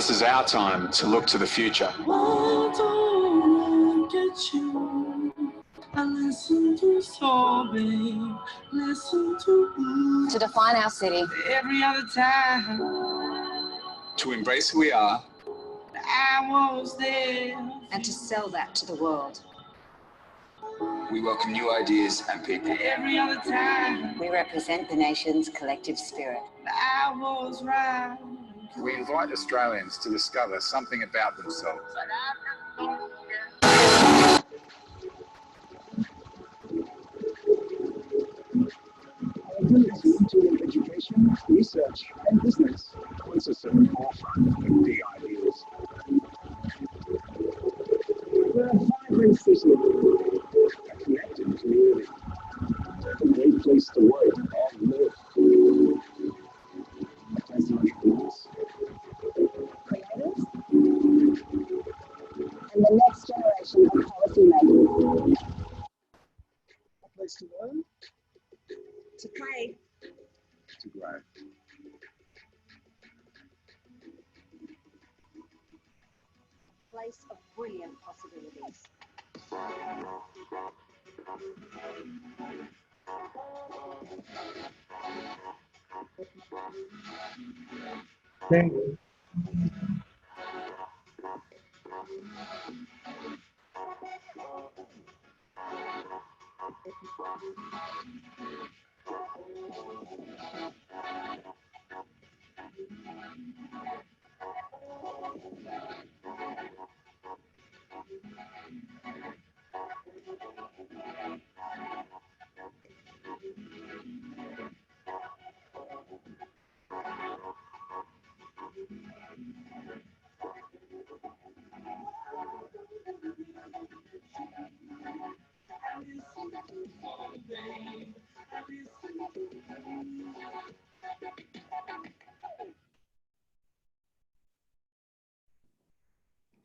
this is our time to look to the future. Why don't I get you? I listen to soul, babe. Listen to define our city. every other time To embrace who we are. I was there. And to sell that to the world. We welcome new ideas and people. Every other time We represent the nation's collective spirit. I was right. We invite Australians to discover something about themselves. Into education, research, and business puts us at the forefront of big ideas. We're a vibrant city, a connected community, a great place to work and live. A place of entrepreneurs, creators, and the next generation of policymakers. a place to learn, To play, to grow. a place of brilliant possibilities. Thank you.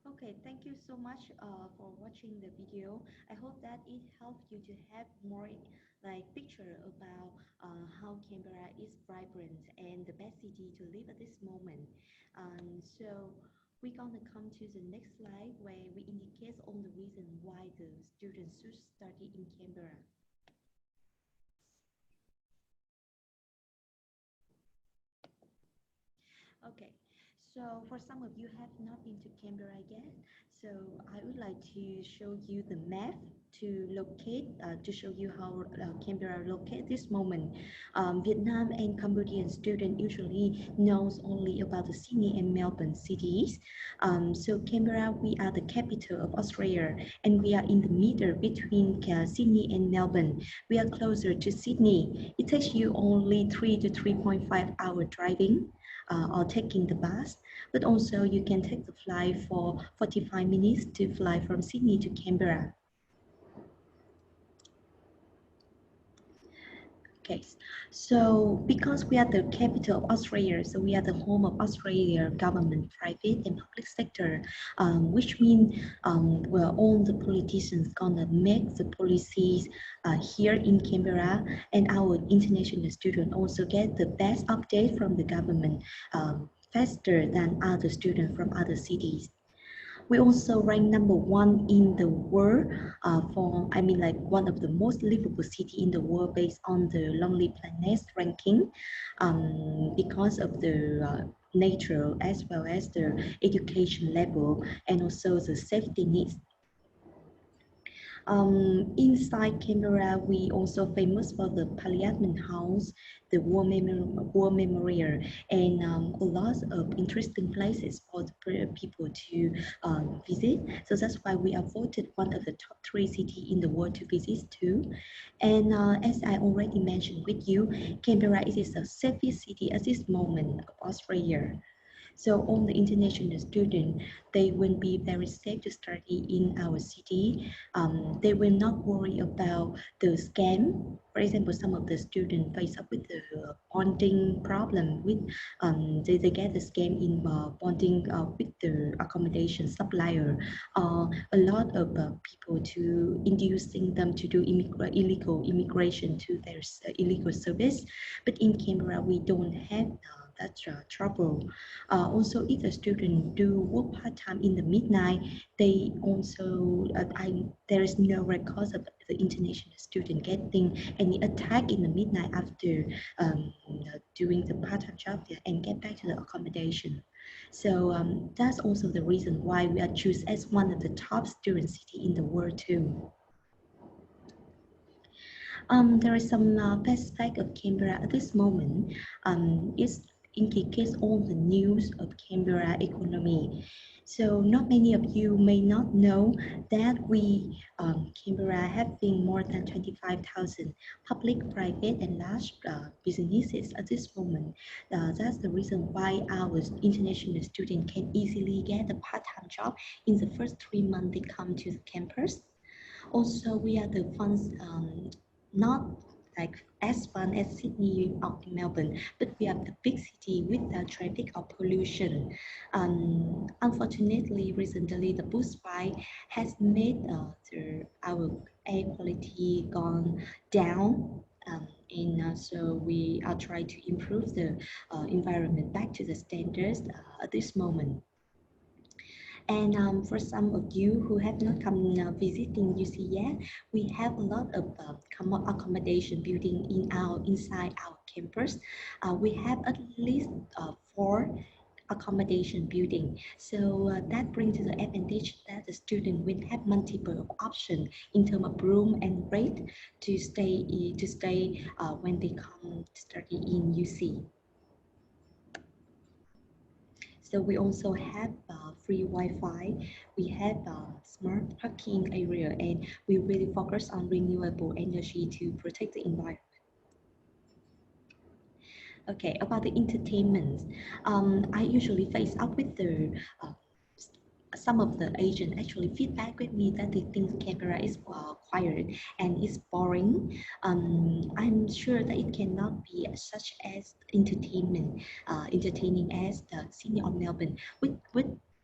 Okay, thank you so much for watching the video. I hope that it helped you to have more picture about how Canberra is vibrant and the best city to live at this moment. So we're gonna come to the next slide where we indicate on the reason why the students should study in Canberra. Okay, so for some of you have not been to Canberra yet, so I would like to show you the map to locate, to show you how Canberra located this moment. Vietnam and Cambodian students usually knows only about the Sydney and Melbourne cities. So Canberra, we are the capital of Australia, and we are in the middle between Sydney and Melbourne. We are closer to Sydney. It takes you only 3 to 3.5 hour driving. Or taking the bus, but also you can take the flight for 45 minutes to fly from Sydney to Canberra. Okay, so because we are the capital of Australia, so we are the home of Australia government, private and public sector, which means well, all the politicians gonna make the policies here in Canberra, and our international students also get the best update from the government faster than other students from other cities. We also rank #1 in the world for, one of the most livable city in the world based on the Lonely Planet ranking because of the nature as well as the education level and also the safety needs. Inside Canberra, we also famous for the Parliament House, the War Memorial, and a lot of interesting places for the people to visit. So that's why we are voted one of the top 3 cities in the world to visit too. And as I already mentioned with you, Canberra is the safest city at this moment of Australia. So all the international students, they will be very safe to study in our city. They will not worry about the scam. For example, some of the students face up with the bonding problem with, they get the scam in bonding with the accommodation supplier. A lot of people to inducing them to do illegal immigration to their illegal service. But in Canberra, we don't have that trouble. Also, if the student do work part-time in the midnight, they also there is no record of the international student getting any attack in the midnight after doing the part-time job there and get back to the accommodation. So that's also the reason why we are chosen as one of the top student city in the world too. There is some best fact of Canberra at this moment. It indicates all the news of Canberra economy. So not many of you may not know that Canberra having more than 25,000 public, private, and large businesses at this moment. That's the reason why our international students can easily get a part-time job in the first 3 months they come to the campus. Also, we are the ones not like as fun as Sydney or Melbourne, but we are the big city with the traffic or pollution. Unfortunately, recently the bushfire has made our air quality gone down. And so we are trying to improve the environment back to the standards at this moment. And for some of you who have not come visiting UC yet, we have a lot of accommodation building inside our campus. We have at least 4 accommodation building. So that brings to the advantage that the student will have multiple options in terms of room and rate to stay when they come to study in UC. So we also have free Wi-Fi, we have smart parking area, and we really focus on renewable energy to protect the environment. Okay, about the entertainment, I usually face up with some of the agents actually feedback with me that they think Canberra is quiet and it's boring. I'm sure that it cannot be such as entertaining as the Sydney or Melbourne.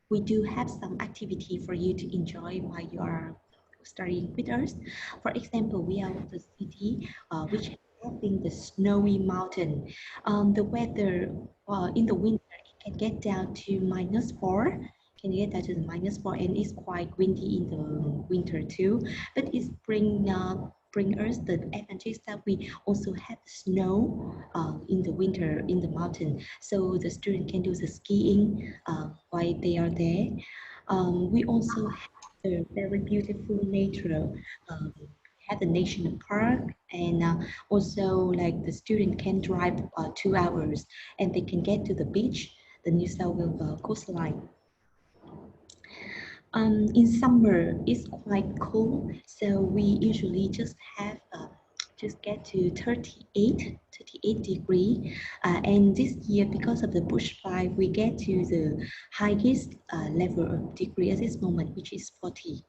We do have some activity for you to enjoy while you are studying with us. For example, we are the city which having the snowy mountain. The weather in the winter it can get down to -4. Can get down to the -4, and it's quite windy in the winter too. But it's bring us the advantage that we also have snow in the winter in the mountain, so the student can do the skiing while they are there. We also have the very beautiful nature. Have the national park, and also like the student can drive 2 hours and they can get to the beach, the New South Wales coastline. In summer, it's quite cool, so we usually just have just get to 38 degree. And this year, because of the bushfire, we get to the highest level of degree at this moment, which is 40.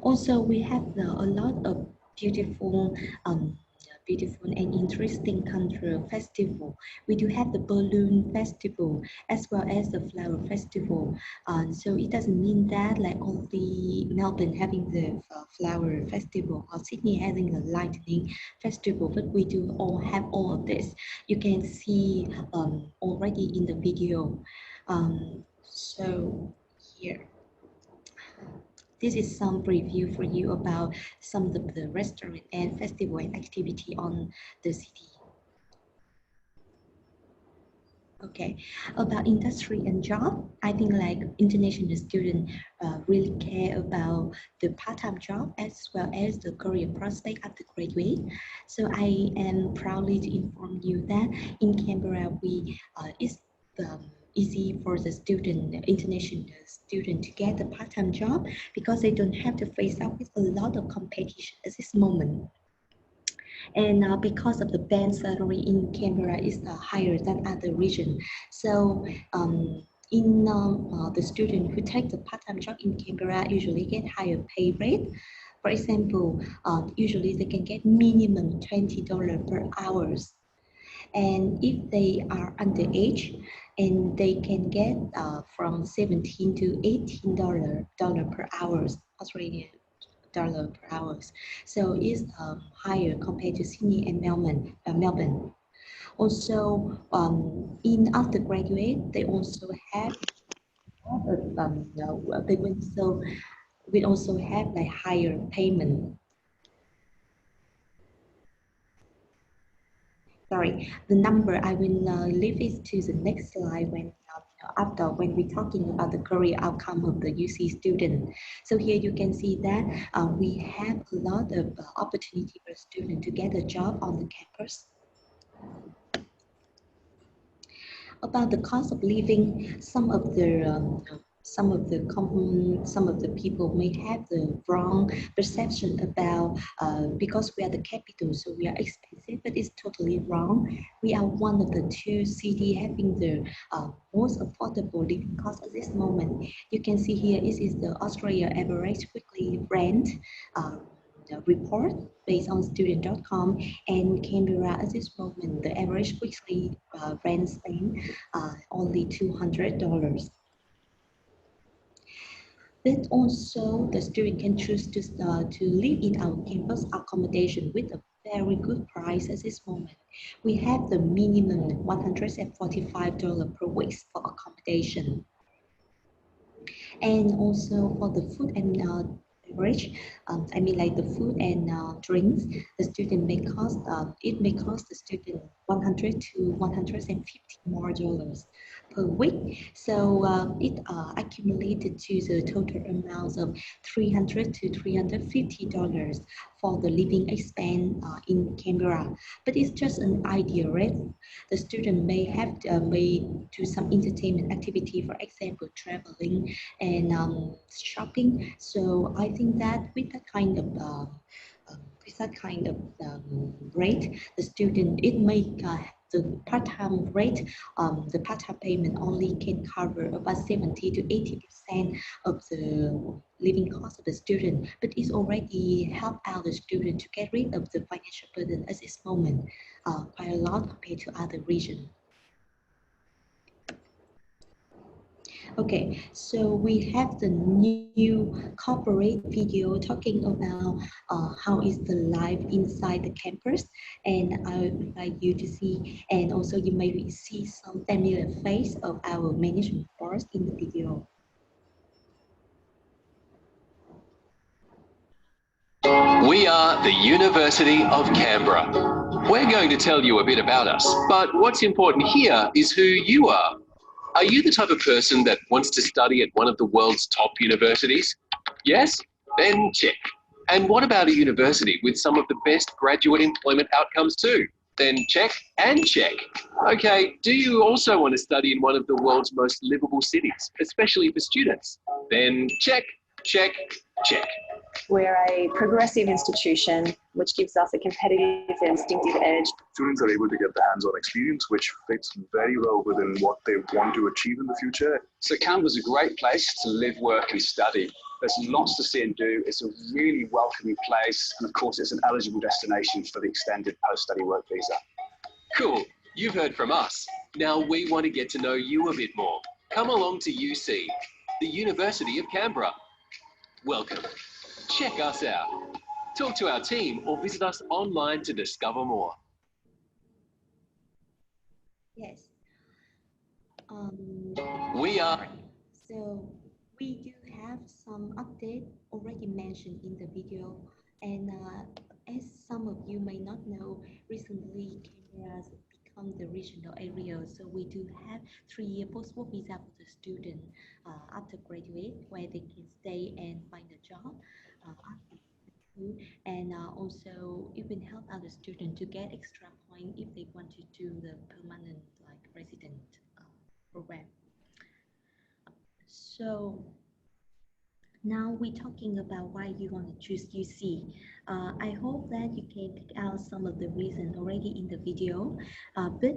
Also, we have a lot of beautiful and interesting cultural festival. We do have the balloon festival as well as the flower festival. So it doesn't mean that like only Melbourne having the flower festival or Sydney having a lightning festival, but we do all have all of this. You can see already in the video. So here. This is some preview for you about some of the restaurant and festival and activity on the city. Okay, about industry and job, I think like international students really care about the part-time job as well as the career prospect after graduate. So I am proudly to inform you that in Canberra, it's easy for the international student to get a part-time job because they don't have to face up with a lot of competition at this moment. And because of the band salary in Canberra is higher than other regions. So the student who take the part-time job in Canberra usually get higher pay rate. For example, usually they can get minimum $20 per hours. And if they are underage, and they can get from $17 to $18 per hour, Australian dollar per hour. So it's higher compared to Sydney and Melbourne. Also, in undergraduate, they also have they will also have like higher payment. Sorry, the number I will leave it to the next slide when we're talking about the career outcome of the UC student. So here you can see that we have a lot of opportunity for students to get a job on the campus. About the cost of living, some of the people may have the wrong perception about because we are the capital, so we are expensive, but it's totally wrong. We are one of the two cities having the most affordable living cost at this moment. You can see here is the Australia average weekly rent. The report based on student.com, and Canberra at this moment the average weekly rent spend only $200. But also the student can choose to live in our campus accommodation with a very good price at this moment. We have the minimum $145 per week for accommodation. And also for the food and beverage, I mean like the food and drinks, the student may cost, it may cost the student $100 to $150 more per week. So it accumulated to the total amounts of $300 to $350 for the living expense in Canberra. But it's just an idea, right? The student may have may do some entertainment activity, for example, traveling and shopping. So I think that with that kind of rate, the student it may the part-time rate, the part-time payment only can cover about 70 to 80% of the living cost of the student, but it's already helped out the student to get rid of the financial burden at this moment quite a lot compared to other regions. Okay, so we have the new corporate video talking about how is the life inside the campus, and I invite you to see, and also you may see some familiar face of our management board in the video. We are the University of Canberra. We're going to tell you a bit about us, but what's important here is who you are. Are you the type of person that wants to study at one of the world's top universities? Yes? Then check. And what about a university with some of the best graduate employment outcomes too? Then check and check. Okay, do you also want to study in one of the world's most livable cities, especially for students? Then check, check, check. We're a progressive institution which gives us a competitive and distinctive edge. Students are able to get the hands-on experience which fits very well within what they want to achieve in the future. So Canberra's a great place to live, work and study. There's lots to see and do. It's a really welcoming place, and of course it's an eligible destination for the extended post-study work visa. Cool, you've heard from us. Now we want to get to know you a bit more. Come along to UC, the University of Canberra. Welcome. Check us out. Talk to our team or visit us online to discover more. Yes. We are. So we do have some update already mentioned in the video, and as some of you may not know, recently Canberra has become the regional area. So we do have 3-year post-work visa for the student after graduate, where they can stay and find a job. And also it will help other students to get extra point if they want to do the permanent like resident program. So now we're talking about why you want to choose UC. I hope that you can pick out some of the reasons already in the video, but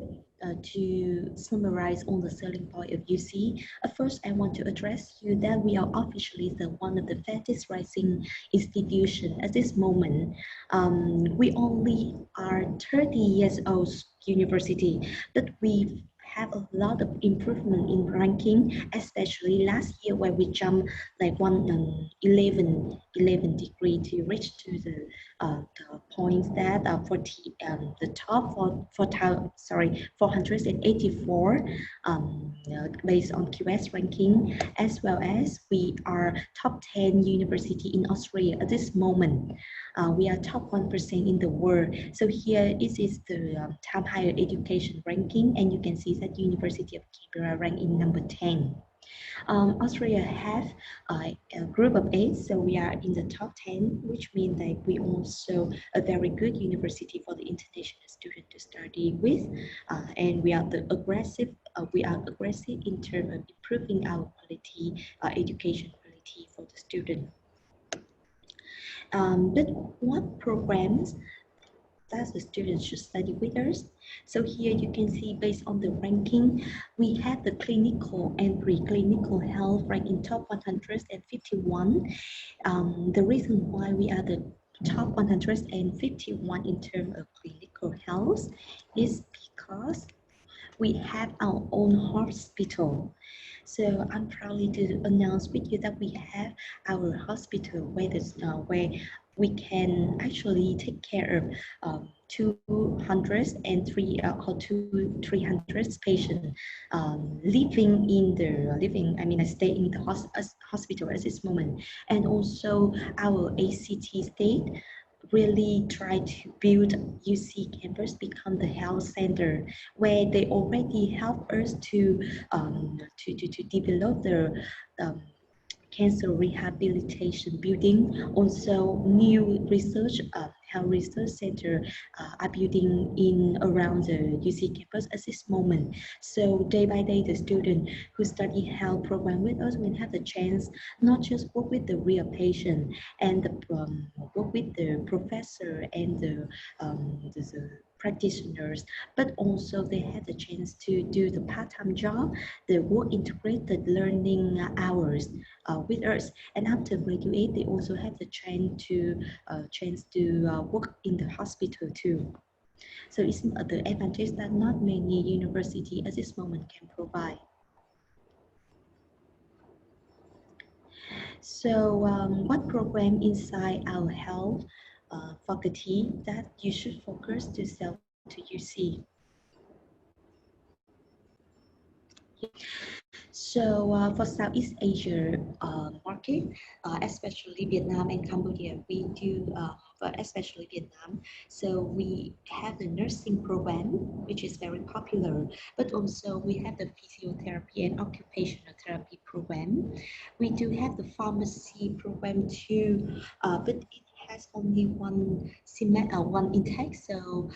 to summarize all the selling point of UC, first I want to address you that we are officially one of the fastest rising institution at this moment. We only are 30 years old university, but we have a lot of improvement in ranking, especially last year where we jumped like 11 11 degrees to reach to the points that the top 484 based on QS ranking, as well as we are top 10 university in Australia at this moment. We are top 1% in the world. So here is the top higher education ranking, and you can see that University of Canberra ranked in number 10. Australia have a group of 8, so we are in the top 10, which means that we also a very good university for the international student to study with, and we are aggressive in terms of improving our quality, education quality for the student. But what programs that the students should study with us? So here you can see, based on the ranking, we have the clinical and preclinical health ranked in top 151. The reason why we are the top 151 in terms of clinical health is because we have our own hospital. So I'm proud to announce with you that we have our hospital where we can actually take care of 203 or 300 patients stay in the hospital at this moment. And also our ACT state really try to build UC campus become the health center, where they already help us to develop the cancer rehabilitation building. Also, new research health research center are building in around the UC campus at this moment. So day by day, the student who study health program with us will have the chance not just work with the real patient and work with the professor and the practitioners, but also they had the chance to do the part-time job, the work integrated learning hours with us. And after graduate, they also have the chance to work in the hospital too. So it's the advantage that not many universities at this moment can provide. So what program inside our health faculty that you should focus to sell to UC? So for Southeast Asia market, especially Vietnam and Cambodia, we do, but especially Vietnam. So we have the nursing program, which is very popular, but also we have the physiotherapy and occupational therapy program. We do have the pharmacy program too, but it has only one intake. So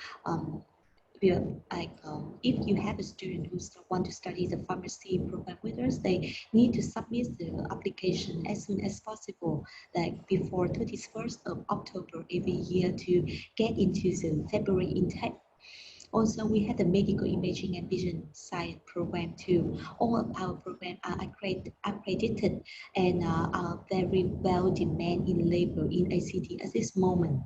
if you have a student who want to study the pharmacy program with us, they need to submit the application as soon as possible, like before 31st of October every year to get into the February intake. Also, we have the medical imaging and vision science program too. All of our programs are accredited and are very well demanded in labor in ACT at this moment.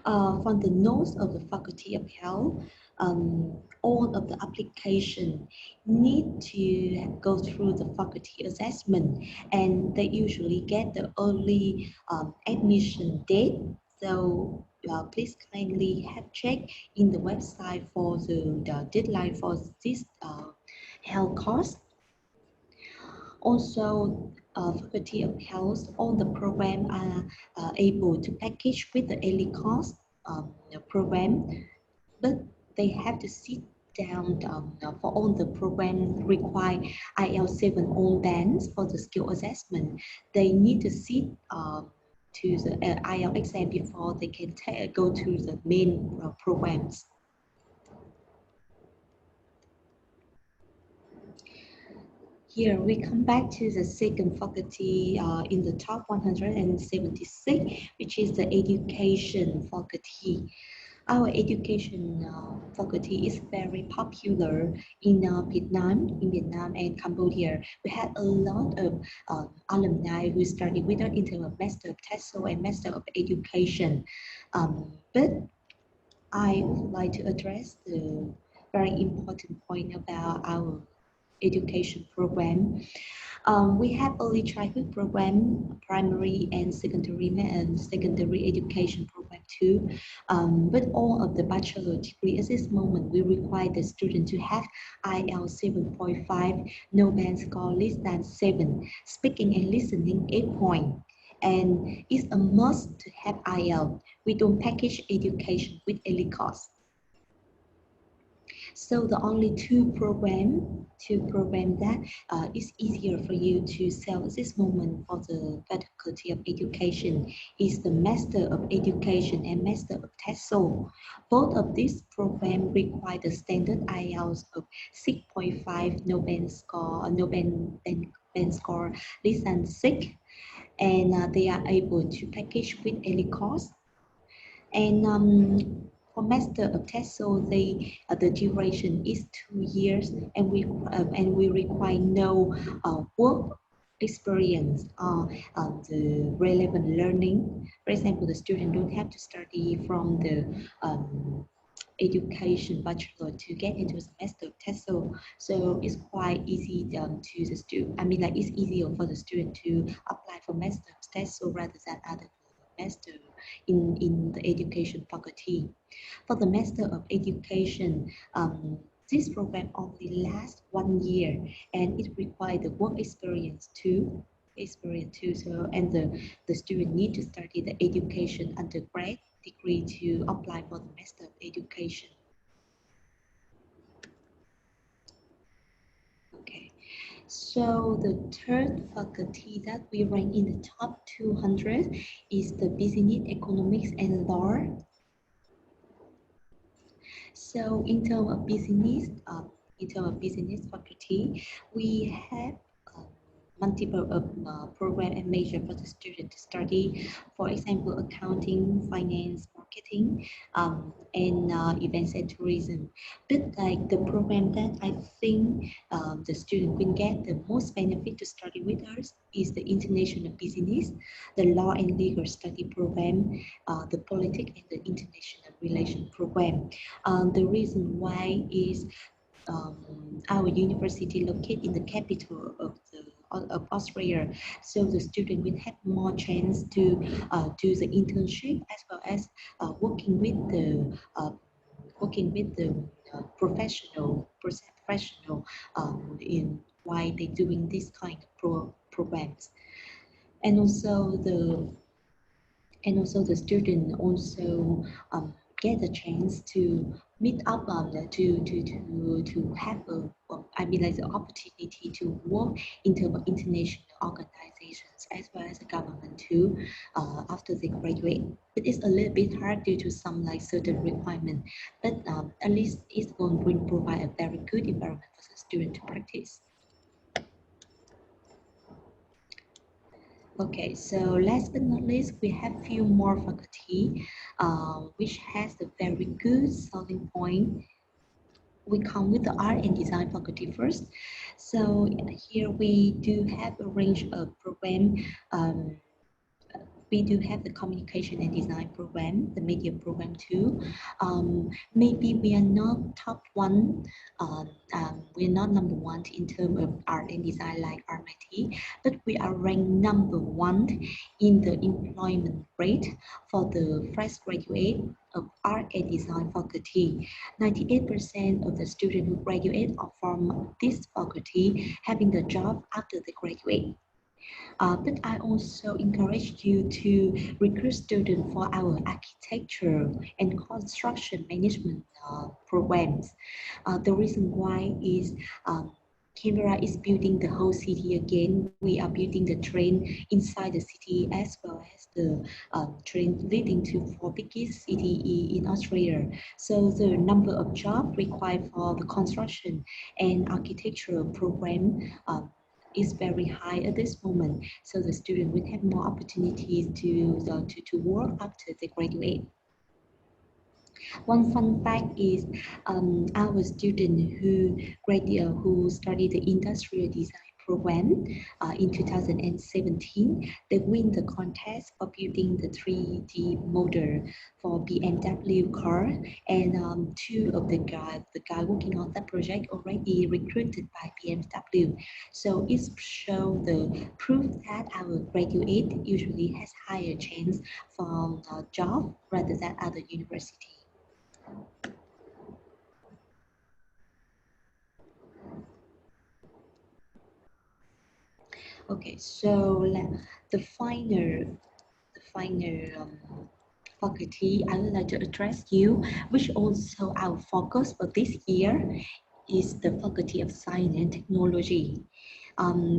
From the notes of the Faculty of Health, all of the application need to go through the faculty assessment, and they usually get the early admission date. So please kindly have check in the website for the deadline for this health course. Also, Faculty of Health, all the program are able to package with the early course program, but they have to sit down for all the program require IL7 all bands for the skill assessment. They need to sit to the IELTS exam before they can go to the main programs. Here we come back to the second faculty in the top 176, which is the education faculty. Our education faculty is very popular in Vietnam and Cambodia. We had a lot of alumni who studied with us in terms of Master of TESOL and Master of Education. But I would like to address the very important point about our education program. We have early childhood program, primary and secondary education program too. But all of the bachelor degree at this moment, we require the student to have IELTS 7.5, no band score less than 7, speaking and listening 8 point. And it's a must to have IELTS. We don't package education with any cost. So the only two program that is easier for you to sell at this moment for the faculty of education is the Master of Education and Master of TESOL. Both of these programs require the standard IELTS of 6.5, no band score, band score less than 6, and they are able to package with any cost. And for Master of TESOL, the duration is 2 years, and we require no work experience or the relevant learning. For example, the student don't have to study from the education bachelor to get into the Master of TESOL. So it's quite easy to the student. I mean, like it's easier for the student to apply for Master of TESOL rather than other master in the education faculty. For the Master of Education, this program only lasts 1 year, and it requires the work experience too. So, and the student need to study the education undergrad degree to apply for the Master of Education. Okay. So the third faculty that we rank in the top 200 is the Business, Economics and Law. So in terms of business faculty, we have multiple program and major for the student to study. For example, accounting, finance, marketing, and events and tourism. But like the program that I think the student will get the most benefit to study with us is the international business, the law and legal study program, the politics and the international relation program. The reason why is our university located in the capital of Australia, so the student will have more chance to do the internship as well as working with the professional in why they doing this kind of programs, and also the student also get a chance to meet up to have I mean like the opportunity to work in terms of international organizations as well as the government too after they graduate. But it's a little bit hard due to some like certain requirement, but at least it's going to provide a very good environment for the student to practice. Okay, so last but not least, we have few more faculty which has a very good selling point. We come with the art and design faculty first. So here we do have a range of program. We do have the communication and design program, the media program too. Maybe we are not top one, we're not number one in terms of art and design like RMIT, but we are ranked number one in the employment rate for the fresh graduate of art and design faculty. 98% of the students who graduate are from this faculty having the job after they graduate. But I also encourage you to recruit students for our architecture and construction management programs. The reason why is Canberra is building the whole city again. We are building the train inside the city as well as the train leading to 4 biggest city in Australia. So the number of jobs required for the construction and architectural program is very high at this moment, so the student will have more opportunities to work after they graduate. One fun fact is our student who study the industrial design program in 2017. They win the contest for building the 3D model for BMW car, and two of the guy working on that project already recruited by BMW. So it shows the proof that our graduate usually has higher chance for a job rather than other university. Okay, so the final faculty I would like to address you, which also our focus for this year is the Faculty of Science and Technology.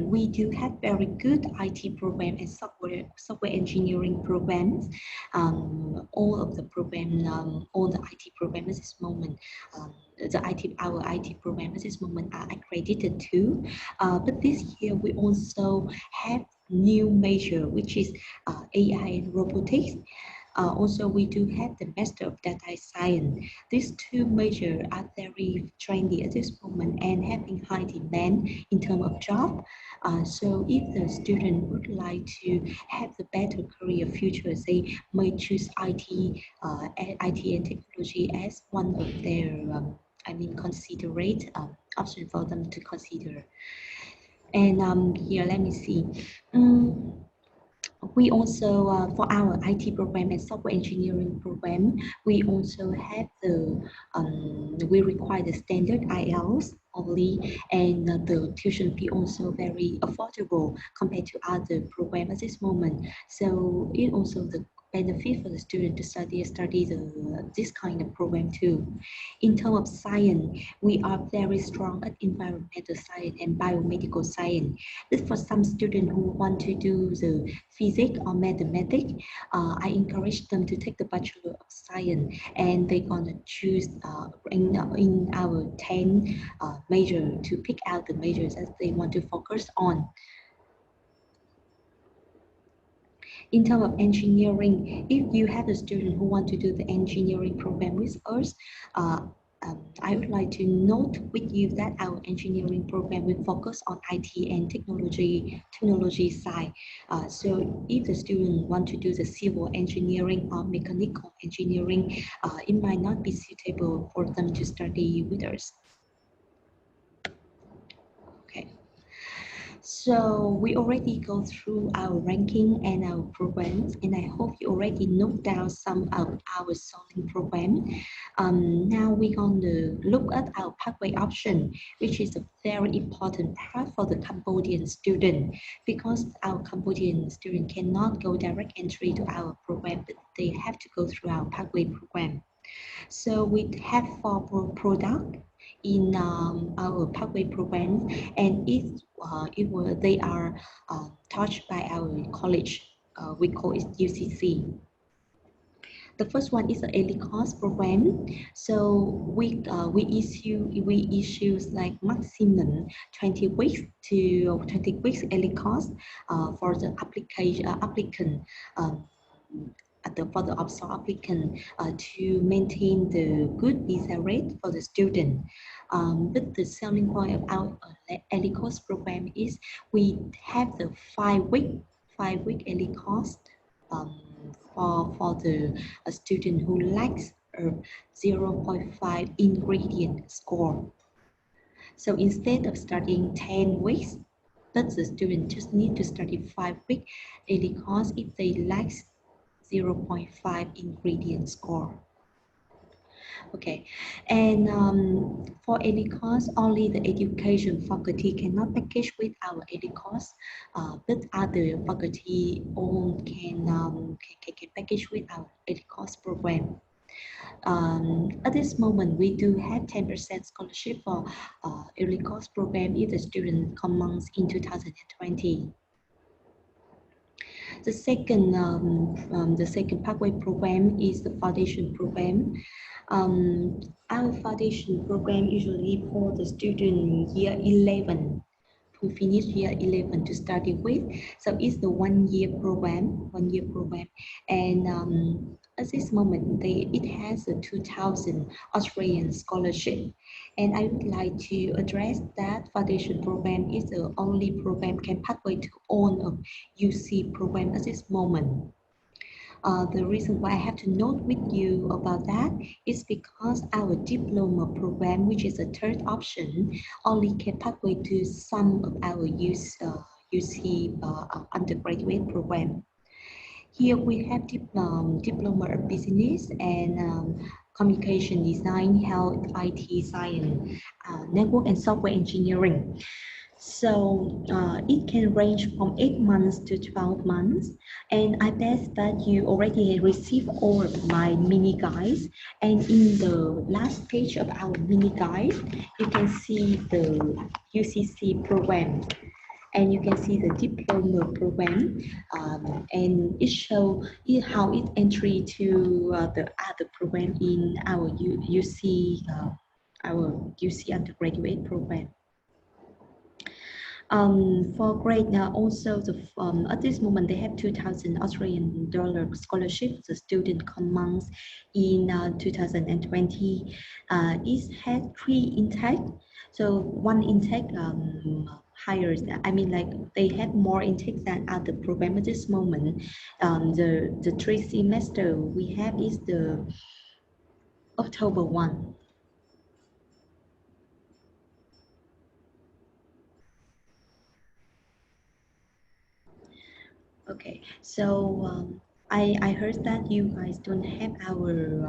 We do have very good IT program and software engineering programs. All of the program, all the IT programs at this moment, our IT programs at this moment are accredited too. But this year we also have new major, which is AI and robotics. Also, we do have the Master of Data Science. These two majors are very trendy at this moment and having high demand in terms of job. So if the student would like to have the better career future, they may choose IT and technology as one of their, considerate option for them to consider. And here, let me see. We also, for our IT program and software engineering program, we also have we require the standard IELTS only, and the tuition fee also very affordable compared to other programs at this moment. So it also the benefit for the student to study this kind of program too. In terms of science, we are very strong at environmental science and biomedical science. But for some students who want to do the physics or mathematics, I encourage them to take the Bachelor of Science, and they're gonna choose in our 10 major to pick out the majors that they want to focus on. In terms of engineering, if you have a student who want to do the engineering program with us, I would like to note with you that our engineering program will focus on IT and technology side. So if the student want to do the civil engineering or mechanical engineering, it might not be suitable for them to study with us. Okay. So we already go through our ranking and our programs, and I hope you already note down some of our solving program. Now we're going to look at our pathway option, which is a very important part for the Cambodian student, because our Cambodian student cannot go direct entry to our program, but they have to go through our pathway program. So we have 4 products in our pathway program, and they are touched by our college. We call it UCC. The first one is the early course program. So we issue like maximum 20 weeks to 20 weeks early course for the applicant. For the observed applicant to maintain the good visa rate for the student. But the selling point of our early course program is we have the 5-week early course for the student who lacks a 0.5 ingredient score. So instead of studying 10 weeks, that the student just need to study 5-week early course if they lack 0.5 ingredient score. Okay, and for early course, only the education faculty cannot package with our early course, but other faculty all can package with our early course program. At this moment, we do have 10% scholarship for early course program if the student comes in 2020. The second pathway program is the foundation program. Our foundation program usually for the student year 11 who finish year 11 to study with. So it's the 1 year program, and at this moment it has a 2,000 Australian scholarship. And I would like to address that foundation program is the only program can pathway to own a UC program at this moment. The reason why I have to note with you about that is because our diploma program, which is a third option, only can pathway to some of our UC undergraduate program. Here we have diploma of business and communication design, health, IT science, network and software engineering. So it can range from 8 months to 12 months. And I bet that you already received all of my mini guides. And in the last page of our mini guide, you can see the UCC program. And you can see the diploma program, and it shows how it entry to the other program in our UC undergraduate program. For grade now, also at this moment they have 2,000 Australian dollar scholarship. The student commence in 2020. It had 3 intake. So one intake higher. I mean, like they have more intake than other program at this moment. The 3 semester we have is the October 1. Okay, so I heard that you guys don't have our,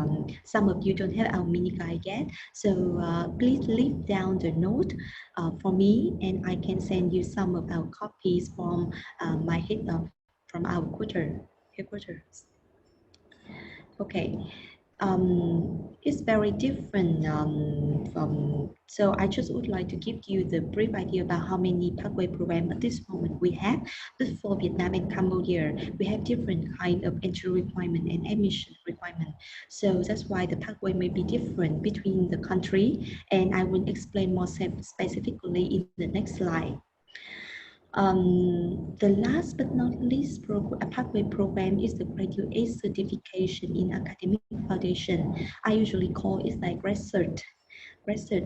some of you don't have our mini guide yet. So please leave down the note for me, and I can send you some of our copies from from our headquarters. Okay. It's very different from, so I just would like to give you the brief idea about how many pathway programs at this moment we have. But for Vietnam and Cambodia, we have different kind of entry requirement and admission requirement. So that's why the pathway may be different between the country, and I will explain more specifically in the next slide. The last but not least pathway program is the graduate certification in academic foundation. I usually call it like graduate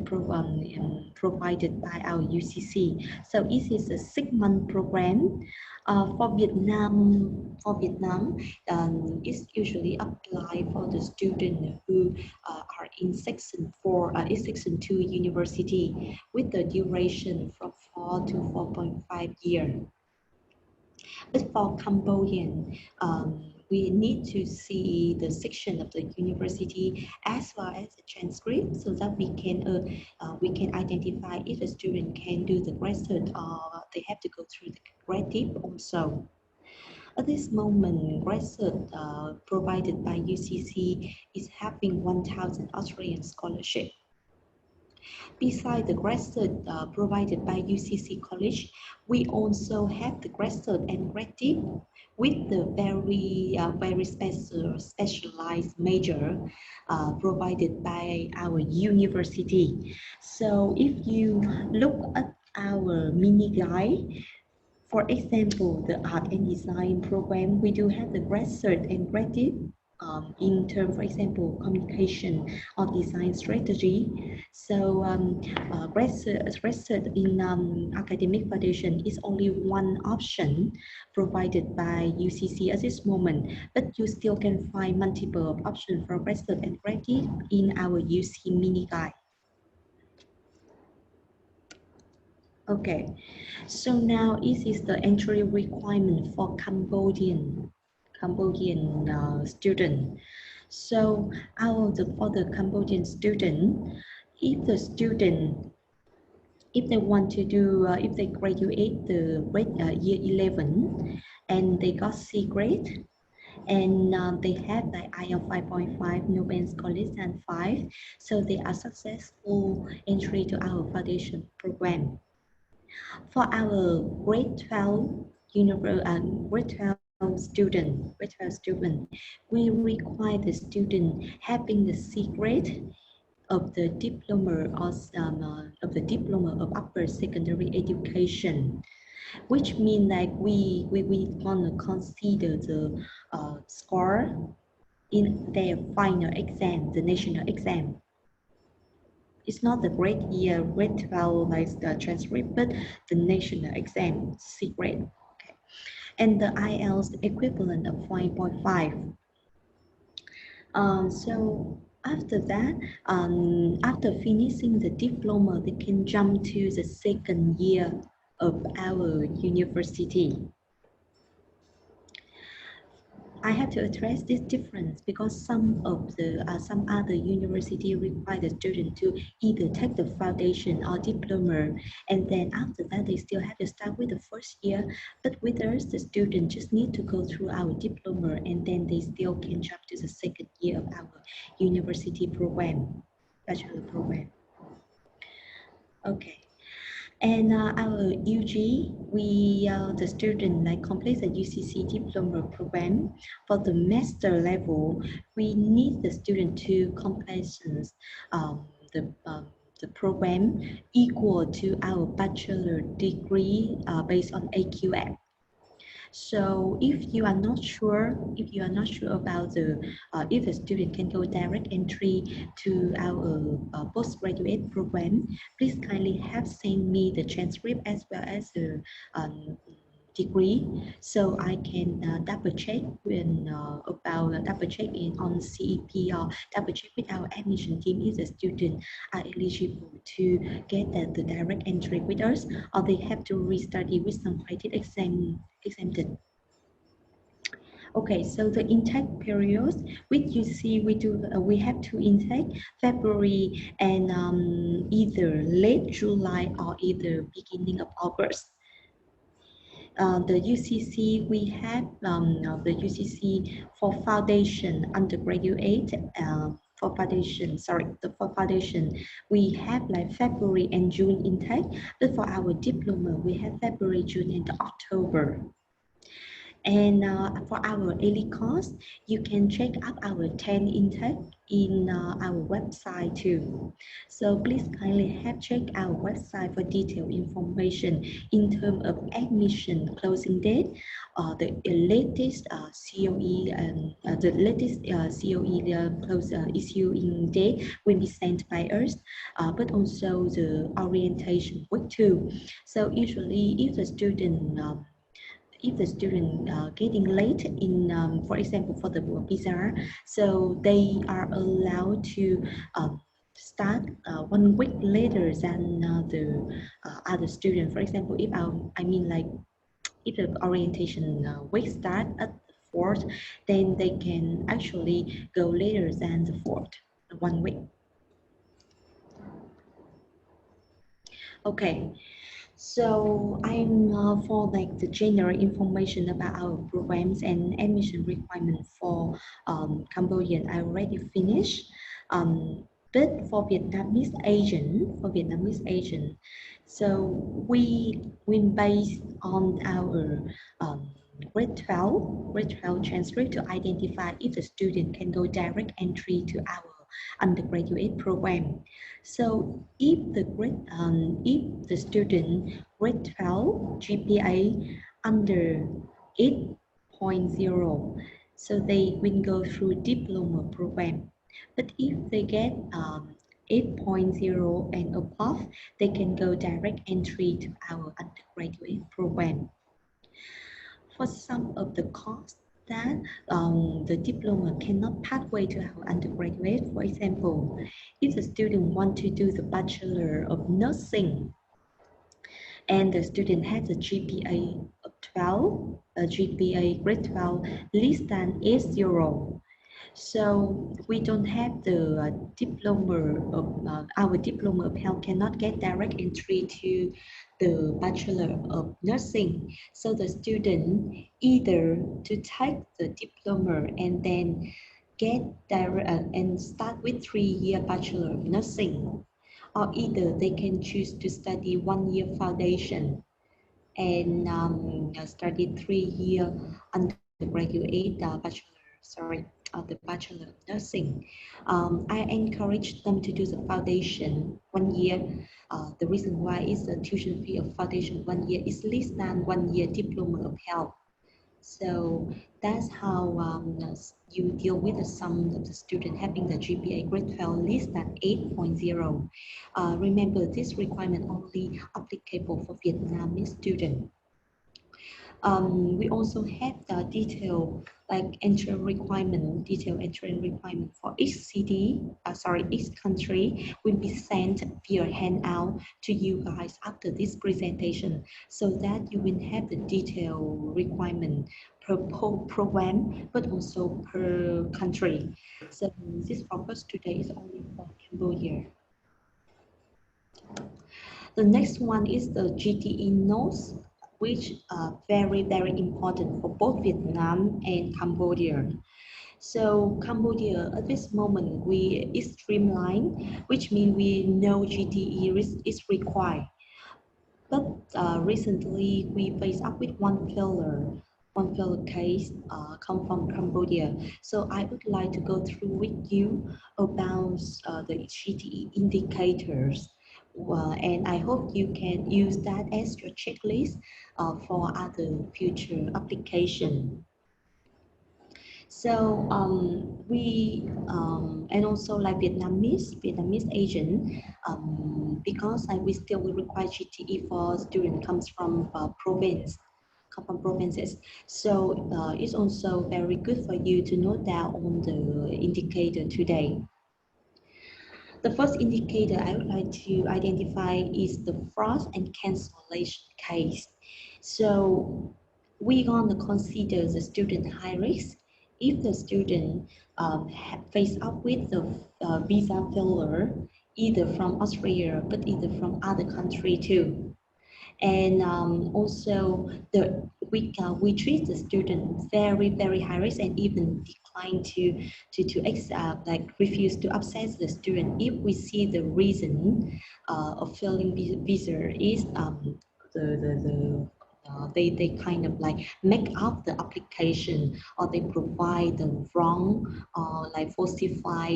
program provided by our UCC. So it is a 6-month program. For Vietnam, it's usually applied for the student who are in section 4, section 2 university with the duration from 4 to 4.5 years. But for Cambodian, we need to see the section of the university as well as the transcript so that we can identify if a student can do the graduate or they have to go through the graduate also. At this moment, graduate provided by UCC is having 1,000 Australian scholarship. Besides the graduate provided by UCC College, we also have the graduate and graduate with the very specialized major provided by our university. So if you look at our mini guide, for example, the art and design program, we do have the graduate and graduate in terms, for example, communication or design strategy. So graduate in academic foundation is only one option provided by UCC at this moment, but you still can find multiple options for graduate and graduate in our UC mini guide. Okay, so now this is the entry requirement for Cambodian student. So for the Cambodian student, if they want to do, if they graduate the grade year 11 and they got C grade, and they have the IELTS 5.5, Nobel Scholars and 5, so they are successful entry to our foundation program. For our grade 12 student, we require the student having the C grade of the diploma of upper secondary education, which means like we want to consider the score in their final exam, the national exam. It's not the grade year, grade 12 like the transcript, but the national exam, C grade. Okay. And the IELTS equivalent of 5.5. So after that, after finishing the diploma, they can jump to the second year of our university. I have to address this difference because some other university require the student to either take the foundation or diploma, and then after that they still have to start with the first year. But with us, the student just need to go through our diploma, and then they still can jump to the second year of our university program, bachelor program. Okay. And our UG, the student like complete the UCC diploma program. For the master level, we need the student to complete the program equal to our bachelor degree based on AQF. So if you are not sure about if the student can go direct entry to our postgraduate program, please kindly have send me the transcript as well as the degree, so I can double check double check in on CEP or double check with our admission team if the student are eligible to get the direct entry with us, or they have to restudy with some credit exempted. Okay, so the intake periods, which you see we have two intake, February and either late July or either beginning of August. The UCC, we have the UCC for foundation undergraduate, for foundation, we have like February and June intake, but for our diploma, we have February, June, and October. And for our early course, you can check out our 10 intake in our website too. So please kindly have check our website for detailed information in terms of admission closing date, the latest COE and the latest COE close issuing date will be sent by us, but also the orientation week too. So usually, if the student getting late in, for example, for the visa, so they are allowed to start 1 week later than the other student. For example, if if the orientation week start at the 4th, then they can actually go later than the 4th, 1 week. Okay. So I'm for like the general information about our programs and admission requirement for Cambodian. I already finished. But for Vietnamese agent, so we based on our grade 12 transcript to identify if the student can go direct entry to our undergraduate program. So if the student grade 12 GPA under 8.0, so they will go through diploma program. But if they get 8.0 and above, they can go direct entry to our undergraduate program. For some of the course that the diploma cannot pathway to our undergraduate, for example, if the student want to do the Bachelor of Nursing and the student has a GPA of 12, a GPA grade 12 less than 8.0, so we don't have the diploma of our diploma of health cannot get direct entry to the Bachelor of Nursing. So the student either to take the diploma and then get direct and start with 3-year Bachelor of Nursing, or either they can choose to study 1-year foundation and study 3-year undergraduate bachelor. the Bachelor of Nursing. I encourage them to do the foundation 1 year. The reason why is the tuition fee of foundation 1 year is less than 1 year diploma of health. So that's how you deal with some of the student having the GPA grade 12 less than 8.0. Remember, this requirement only applicable for Vietnamese student. We also have the detailed entry requirement, for each each country will be sent via handout to you guys after this presentation, so that you will have the detailed requirement per program, but also per country. So this focus today is only for Cambodia. The next one is the GTE notes, which are very, very important for both Vietnam and Cambodia. So Cambodia at this moment is streamlined, which means we know GTE is required. But recently we faced up with one failure case come from Cambodia. So I would like to go through with you about the GTE indicators. And I hope you can use that as your checklist for other future application. So and also like Vietnamese agent, because we still will require GTE for student comes from provinces. So it's also very good for you to note down on the indicator today. The first indicator I would like to identify is the fraud and cancellation case. So we're going to consider the student high risk if the student face up with the visa failure, either from Australia, but either from other country too. And also we treat the student very, very high risk, and even decline to refuse to access the student if we see the reason of failing visa is they kind of make up the application, or they provide the wrong falsify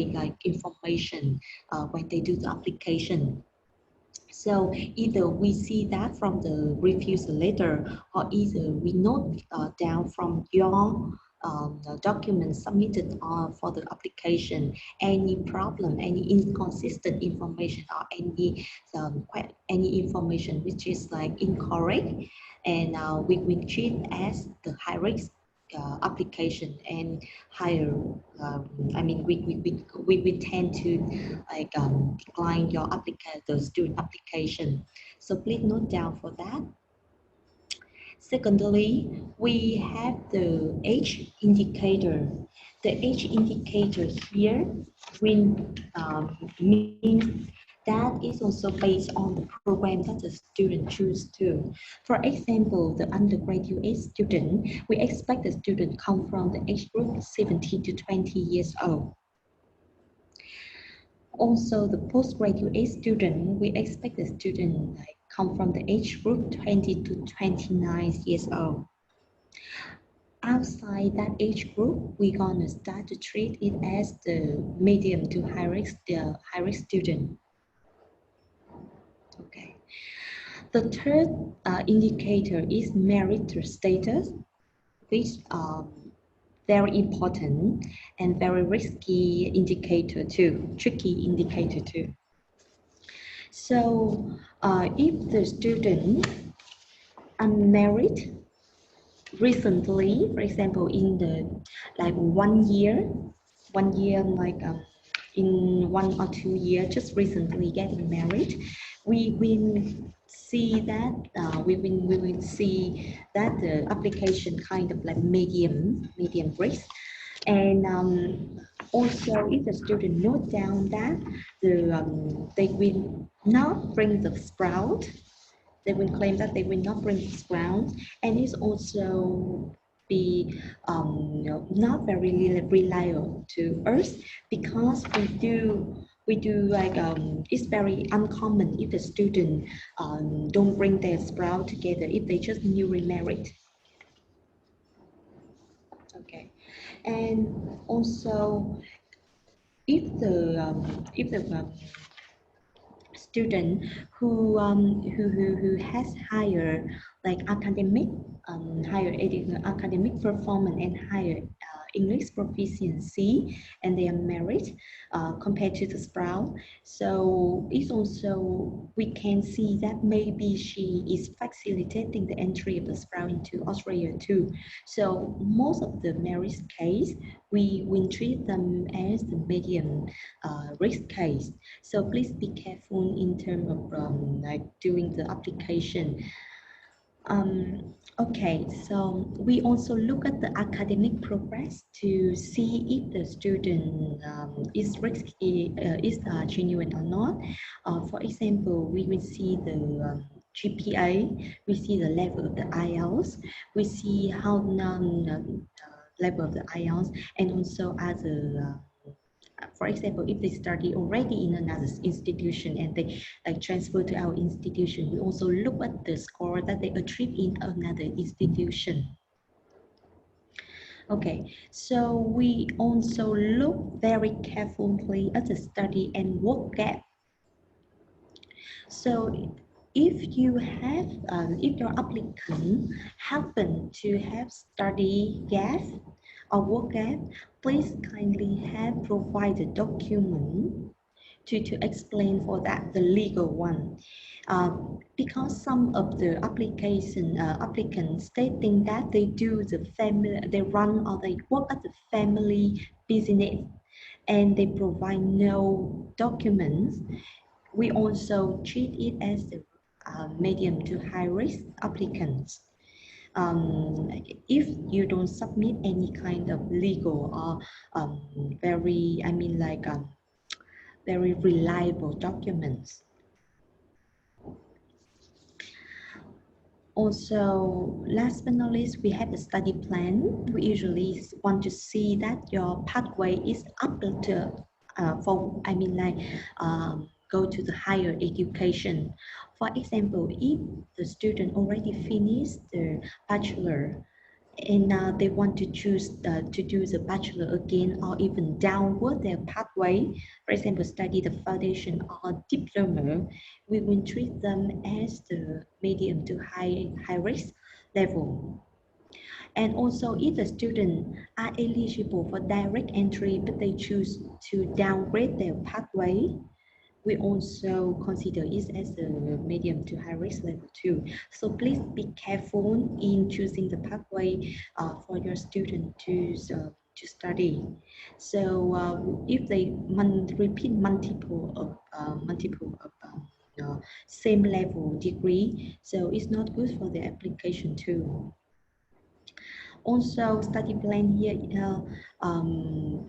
information when they do the application. So either we see that from the refusal letter, or either we note down from your documents submitted for the application any problem, any inconsistent information, or any information which is incorrect, and we will treat as the high risk application and higher. We tend to decline your the student application. So please note down for that. Secondly, we have the age indicator. The age indicator here means that is also based on the program that the student choose to. For example, the undergraduate student, we expect the student come from the age group 17 to 20 years old. Also, the postgraduate student, we expect the student come from the age group 20 to 29 years old. Outside that age group, we're gonna start to treat it as the medium to high risk student. Okay. The third indicator is marital status, which very important and very risky indicator too, tricky indicator too. So if the student unmarried recently, for example, in the 1 year, in 1 or 2 years, just recently getting married, we will see that the application kind of medium risk. And also, if the student note down that they will not bring the sprout, they will claim that they will not bring the sprout, and it's also be not very reliable to us, because we do it's very uncommon if the student don't bring their sprout together if they just newly married. Okay. And also, if the student who has higher like academic performance and higher English proficiency, and their merit compared to the Sprout. So it's also, we can see that maybe she is facilitating the entry of the Sprout into Australia too. So most of the merit case, we will treat them as the medium risk case. So please be careful in terms of like doing the application. Okay, so we also look at the academic progress to see if the student is risky, is genuine or not. For example, we will see the GPA, we see the level of the IELTS, we see how level of the IELTS, and also other for example, if they study already in another institution and they like transfer to our institution, we also look at the score that they achieve in another institution. Okay, so we also look very carefully at the study and work gap. So if you have, if your applicant happen to have study gap or work gap, please kindly have provide a document to explain for that, the legal one. Because some of the applicants stating that they do the family, they run or they work at the family business and they provide no documents, we also treat it as the medium to high risk applicants. If you don't submit any kind of legal or very, I mean like very reliable documents. Also, last but not least, we have a study plan. We usually want to see that your pathway is up to, go to the higher education. For example, if the student already finished the bachelor and now they want to choose to do the bachelor again or even downward their pathway, for example, study the foundation or diploma, we will treat them as the medium to high risk level. And also, if the students are eligible for direct entry but they choose to downgrade their pathway, we also consider it as a medium to high risk level too. So please be careful in choosing the pathway for your student to study. So if they repeat multiple of same level degree, so it's not good for the application too. Also, study plan here,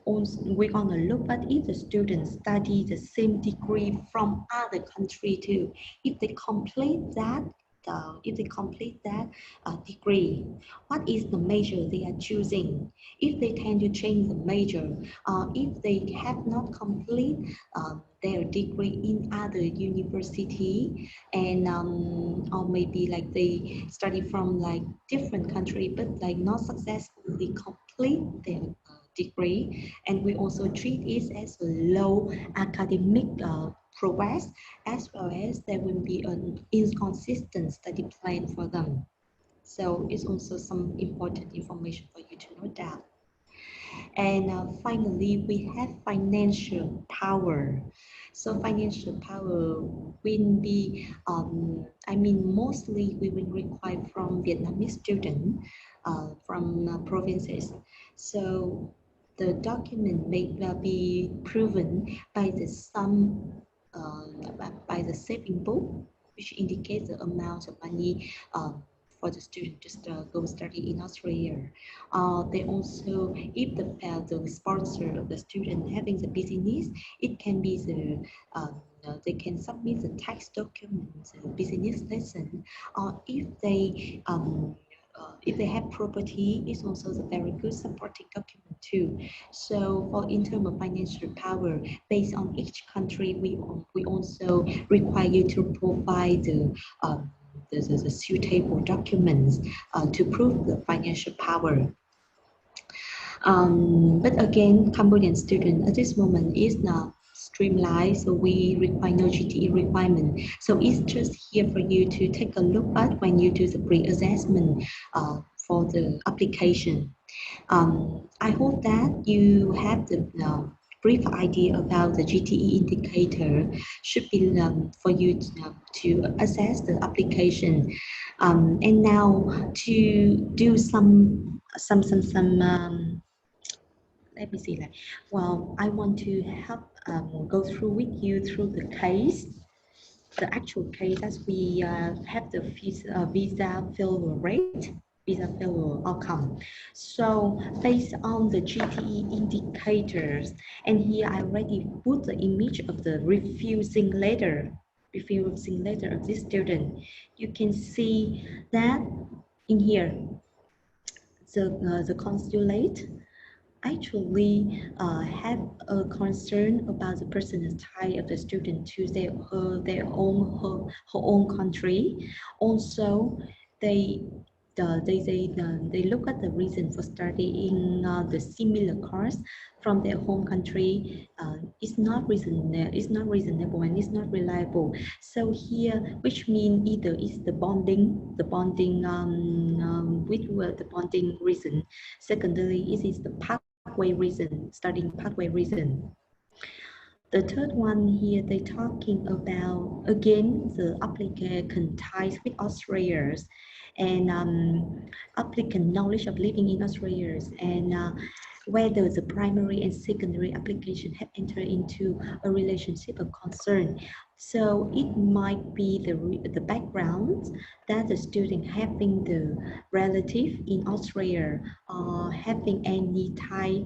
we're gonna look at if the students study the same degree from other country too. If they complete that, degree, what is the major they are choosing? If they tend to change the major, if they have not complete their degree in other university, and or maybe like they study from like different country but like not successfully complete their degree, and we also treat it as a low academic progress, as well as there will be an inconsistent study plan for them. So it's also some important information for you to note down. And finally, we have financial power. So financial power will be, mostly we will require from Vietnamese students from provinces. So the document may be proven by the sum, by the saving book, which indicates the amount of money for the student just go study in Australia. They also, if the sponsor of the student having the business, it can be the they can submit the tax documents, the business lesson, or if they have property, it's also a very good supporting document too. So for in terms of financial power, based on each country, we also require you to provide the suitable documents to prove the financial power. But again, Cambodian student at this moment is not streamlined, so we require no GTE requirement. So it's just here for you to take a look at when you do the pre-assessment for the application. I hope that you have the brief idea about the GTE indicator should be for you to assess the application. And now to do some let me see, like, well, I want to help go through with you through the case, the actual case, as we have the visa failure rate, visa failure outcome. So based on the GTE indicators, and here I already put the image of the refusing letter of this student. You can see that in here, the consulate actually have a concern about the personal tie of the student to their own country. Also, they they look at the reason for studying the similar course from their home country. It's not reasonable and it's not reliable. So here, which means either is the bonding with the bonding reason. Secondly, it is the pathway reason, studying pathway reason. The third one here, they're talking about, again, the applicant ties with Australia and applicant knowledge of living in Australia and whether the primary and secondary application have entered into a relationship of concern. So it might be the background that the student having the relative in Australia or having any tie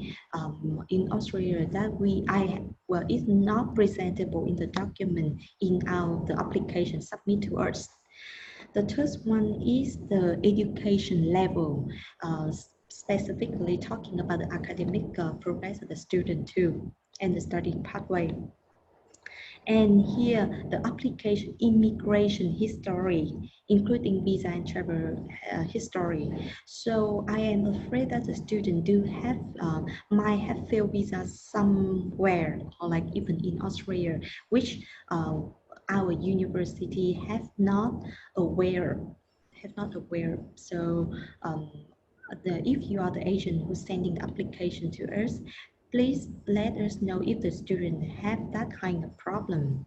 in Australia that is not presentable in the document in the application submit to us. The third one is the education level, specifically talking about the academic progress of the student too, and the study pathway. And here, the application immigration history, including visa and travel history. So I am afraid that the student might have failed visa somewhere, or like even in Australia, which our university have not aware. So if you are the agent who's sending the application to us, please let us know if the student have that kind of problem.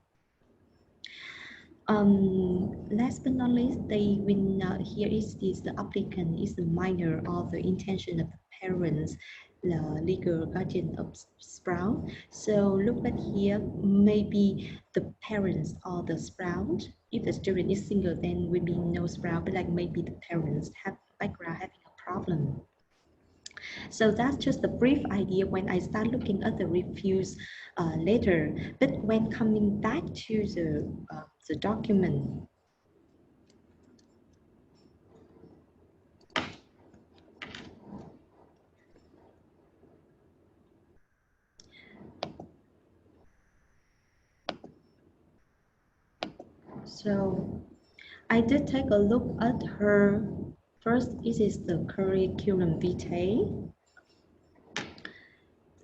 Last but not least, here is the applicant is the minor or the intention of the parents, the legal guardian of spouse. So look at here, maybe the parents or the spouse. If the student is single, then we mean no spouse, but like maybe the parents have background having a problem. So that's just a brief idea when I start looking at the refuse letter. But when coming back to the document, so I did take a look at her. First, this is the curriculum vitae.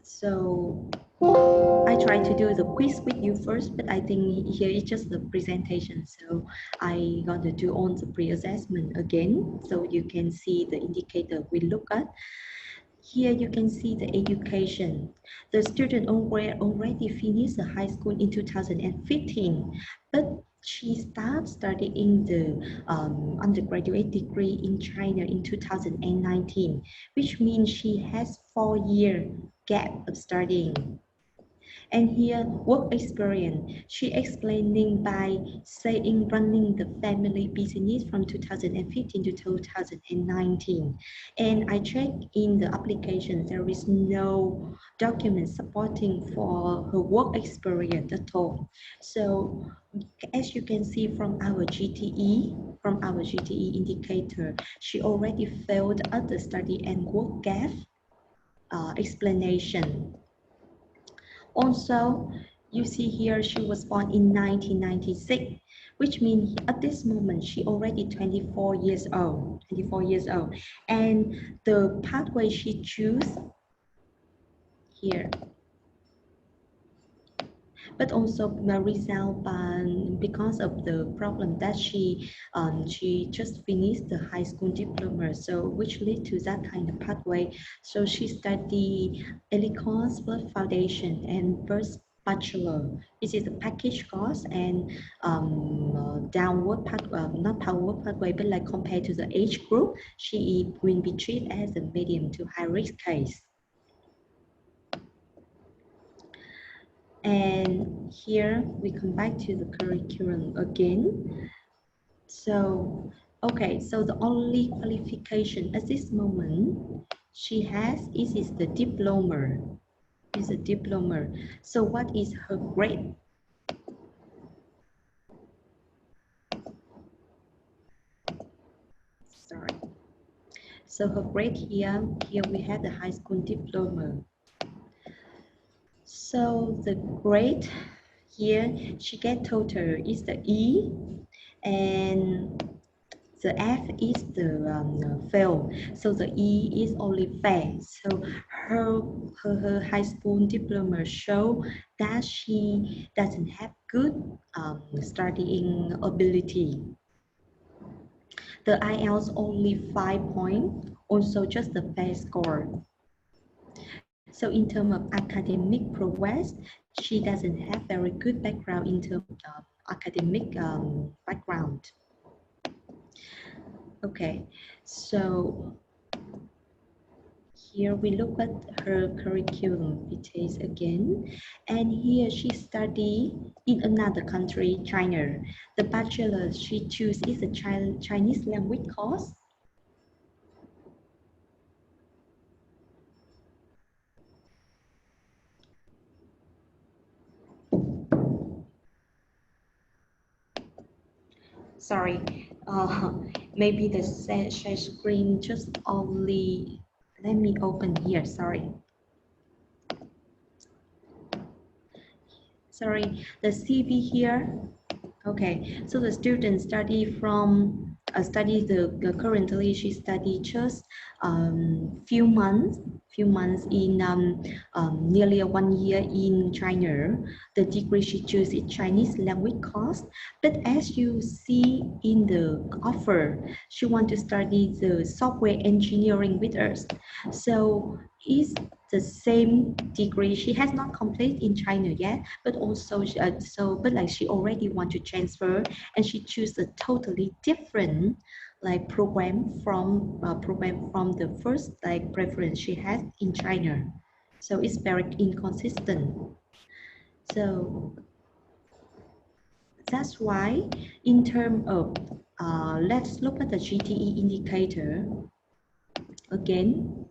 So I try to do the quiz with you first, but I think here is just the presentation. So I'm going to do on the pre-assessment again, so you can see the indicator we look at. Here you can see the education. The student already finished the high school in 2015, but she started studying the undergraduate degree in China in 2019, which means she has 4-year gap of studying. And here, work experience, she explaining by saying running the family business from 2015 to 2019. And I checked in the application, there is no document supporting for her work experience at all. So as you can see from our GTE indicator, she already failed at the study and work gap explanation. Also, you see here she was born in 1996, which means at this moment she already 24 years old. And the pathway she chose here. But also the result, because of the problem that she just finished the high school diploma, so which lead to that kind of pathway. So she studied early course plus foundation and first bachelor. This is a package course and downward path, not downward pathway, but like compared to the age group, she will be treated as a medium to high risk case. And here we come back to the curriculum again. So, okay, so the only qualification at this moment she has is the diploma. Is a diploma. So what is her grade? Sorry. So her grade here we have the high school diploma. So the grade here she get total is the E, and the F is the fail. So the E is only fail. So her high school diploma show that she doesn't have good studying ability. The IELTS only 5 points, also just the best score. So in terms of academic progress, she doesn't have very good background in terms of academic background. Okay, so here we look at her curriculum details again, and here she studied in another country, China. The bachelor she choose is a Chinese language course. Sorry, maybe the share screen just only, let me open here, sorry. Sorry, the CV here. Okay, so the student study from currently she study just few months in nearly 1 year in China. The degree she choose is Chinese language course, but as you see in the offer, she want to study the software engineering with us. So is the same degree. She has not completed in China yet, but also but like she already want to transfer, and she choose a totally different like program from the first like preference she had in China. So it's very inconsistent. So that's why in terms of let's look at the GTE indicator again.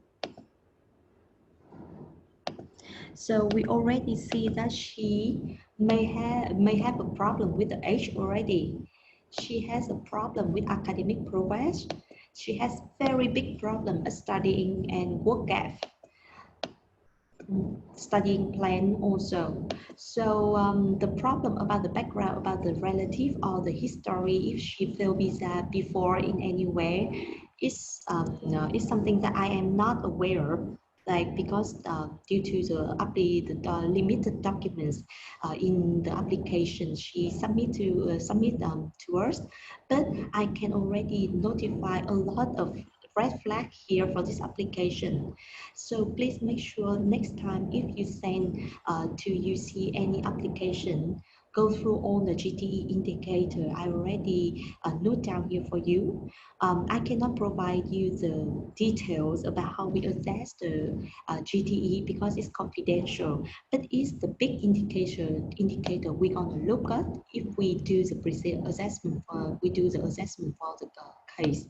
So we already see that she may have a problem with the age already. She has a problem with academic progress. She has very big problem at studying and work gap. Studying plan also. So the problem about the background, about the relative or the history, if she failed visa before in any way, is something that I am not aware of. Like because due to the limited documents in the application she submit to us, but I can already notify a lot of red flag here for this application. So please make sure next time if you send to UC any application, go through all the GTE indicator. I already note down here for you. I cannot provide you the details about how we assess the GTE because it's confidential, but it's the big indicator we're going to look at if we do the assessment for the case.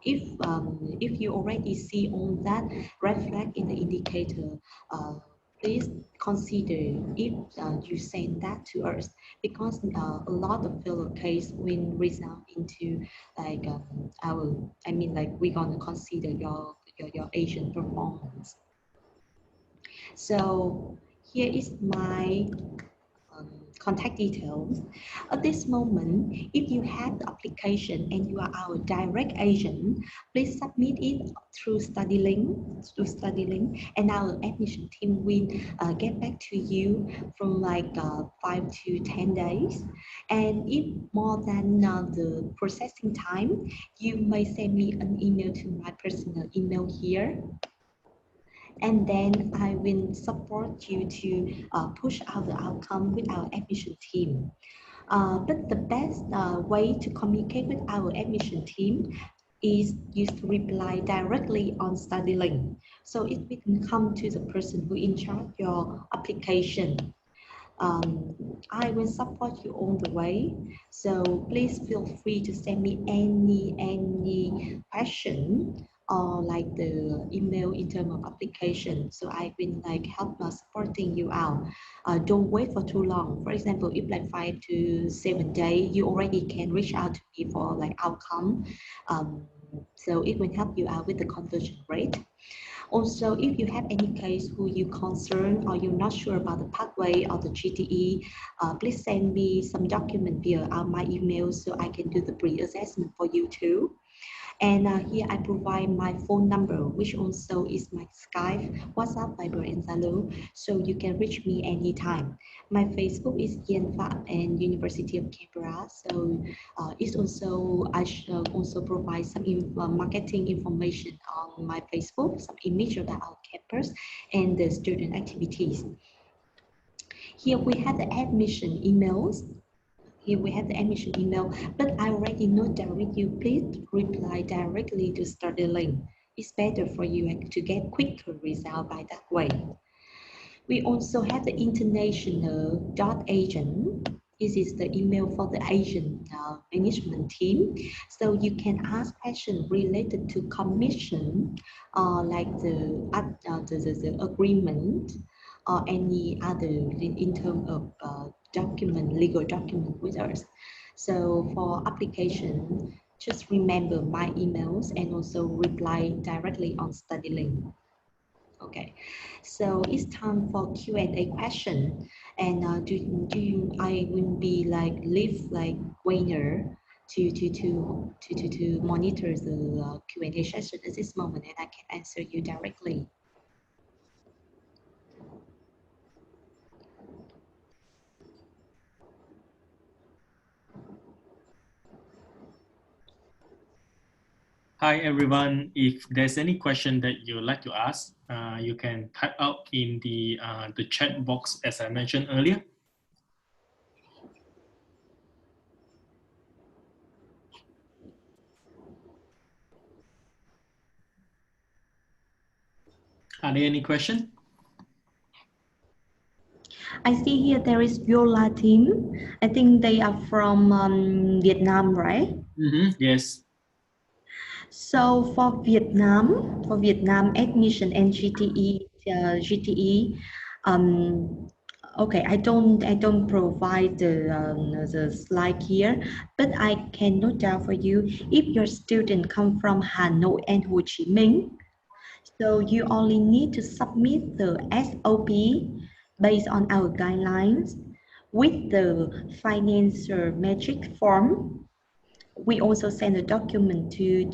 If you already see all that red flag in the indicator, please consider if you send that to us, because a lot of fellow case will result into like we're gonna consider your Asian performance. So here is my contact details. At this moment, if you have the application and you are our direct agent, please submit it through StudyLink, and our admission team will get back to you from like 5 to 10 days. And if more than the processing time, you may send me an email to my personal email here, and then I will support you to push out the outcome with our admission team. But the best way to communicate with our admission team is you to reply directly on StudyLink. So it will come to the person who in charge your application. I will support you all the way. So please feel free to send me any question or like the email in terms of application. So I will like help supporting you out. Don't wait for too long. For example, if like 5 to 7 days, you already can reach out to me for like outcome. So it will help you out with the conversion rate. Also, if you have any case who you concern or you're not sure about the pathway or the GTE, please send me some document via my email so I can do the pre-assessment for you too. And here I provide my phone number, which also is my Skype, WhatsApp, Viber, and Zalo, so you can reach me anytime. My Facebook is Yen Pham and University of Canberra, so it's also I shall also provide some marketing information on my Facebook, some image about our campus and the student activities. Here we have the admission emails. Here we have the admission email, but I already know that with you, please reply directly to StudyLink. It's better for you to get quicker result by that way. We also have the international agent. This is the email for the agent management team. So you can ask questions related to commission, like the agreement, or any other in terms of legal document with us. So for application, just remember my emails and also reply directly on StudyLink. Okay, so it's time for Q&A question, and I will be like leave like Wayner to monitor the Q&A session at this moment, and I can answer you directly. Hi everyone. If there's any question that you would like to ask, you can type out in the chat box as I mentioned earlier. Are there any questions? I see here there is Yola team. I think they are from Vietnam, right? Yes. So for Vietnam admission and GTE, okay, I don't provide the slide here, but I can note down for you if your student come from Hanoi and Ho Chi Minh. So you only need to submit the SOP based on our guidelines with the financial metric form. We also send a document to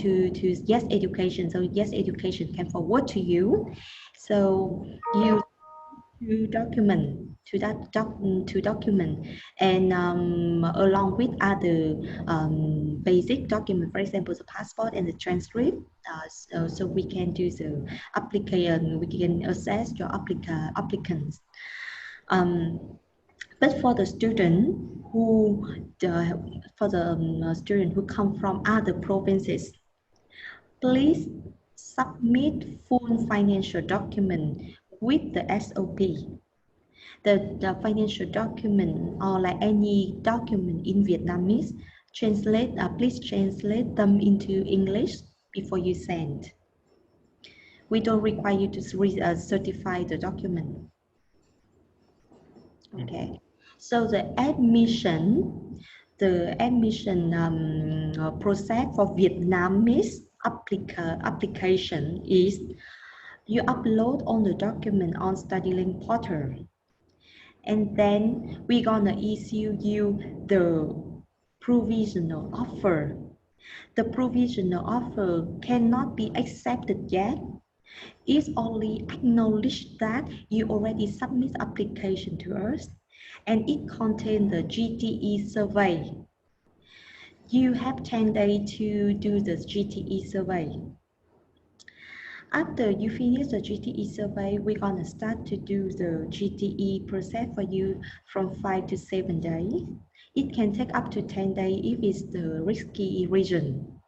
Yes Education, so Yes Education can forward to you. So you document and along with other basic document, for example, the passport and the transcript. So we can do the application. We can assess your applicants. But for the student who student who come from other provinces, please submit full financial document with the SOP. The financial document or like any document in Vietnamese, please translate them into English before you send. We don't require you to certify the document. Okay. So the admission process for Vietnamese application is you upload all the document on StudyLink portal. and then we're gonna issue you the provisional offer. The provisional offer cannot be accepted yet. It's only acknowledged that you already submit application to us, and it contains the GTE survey. You have 10 days to do the GTE survey. After you finish the GTE survey, we're gonna start to do the GTE process for you from 5 to 7 days. It can take up to 10 days if it's the risky region.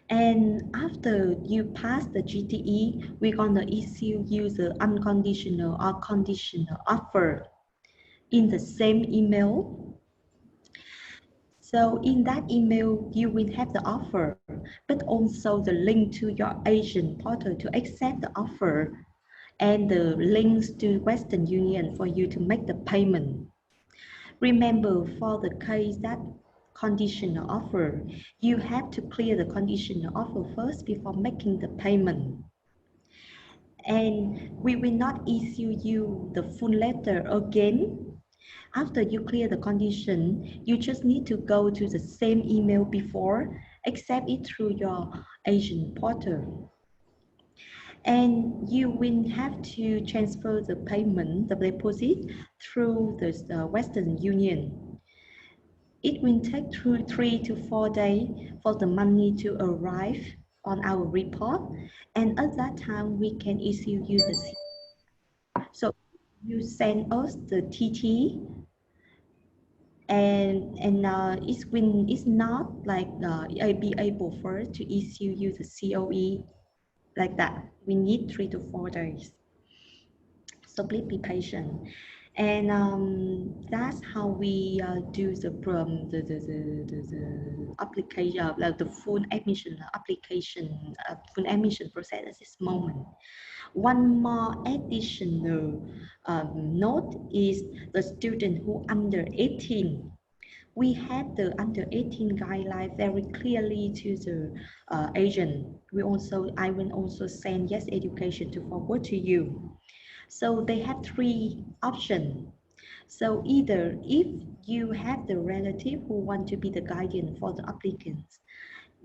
And after you pass the GTE, we're gonna issue you the unconditional or conditional offer in the same email. So in that email, you will have the offer, but also the link to your agent portal to accept the offer and the links to Western Union for you to make the payment. Remember, for the case that conditional offer, you have to clear the conditional offer first before making the payment. And we will not issue you the full letter again. After you clear the condition, you just need to go to the same email before, accept it through your agent portal. And you will have to transfer the payment, the deposit, through the Western Union. It will take 3 to 4 days for the money to arrive on our report, and at that time we can issue you the C. So you send us the TT, and it's not like be able for us to issue you the COE like that. We need 3 to 4 days. So please be patient. And that's how we do the application, like the full admission application, full admission process at this moment. One more additional note is the student who under 18. We have the under 18 guideline very clearly to the agent. I will also send Yes Education to forward to you. So they have 3 options. So either if you have the relative who want to be the guardian for the applicants,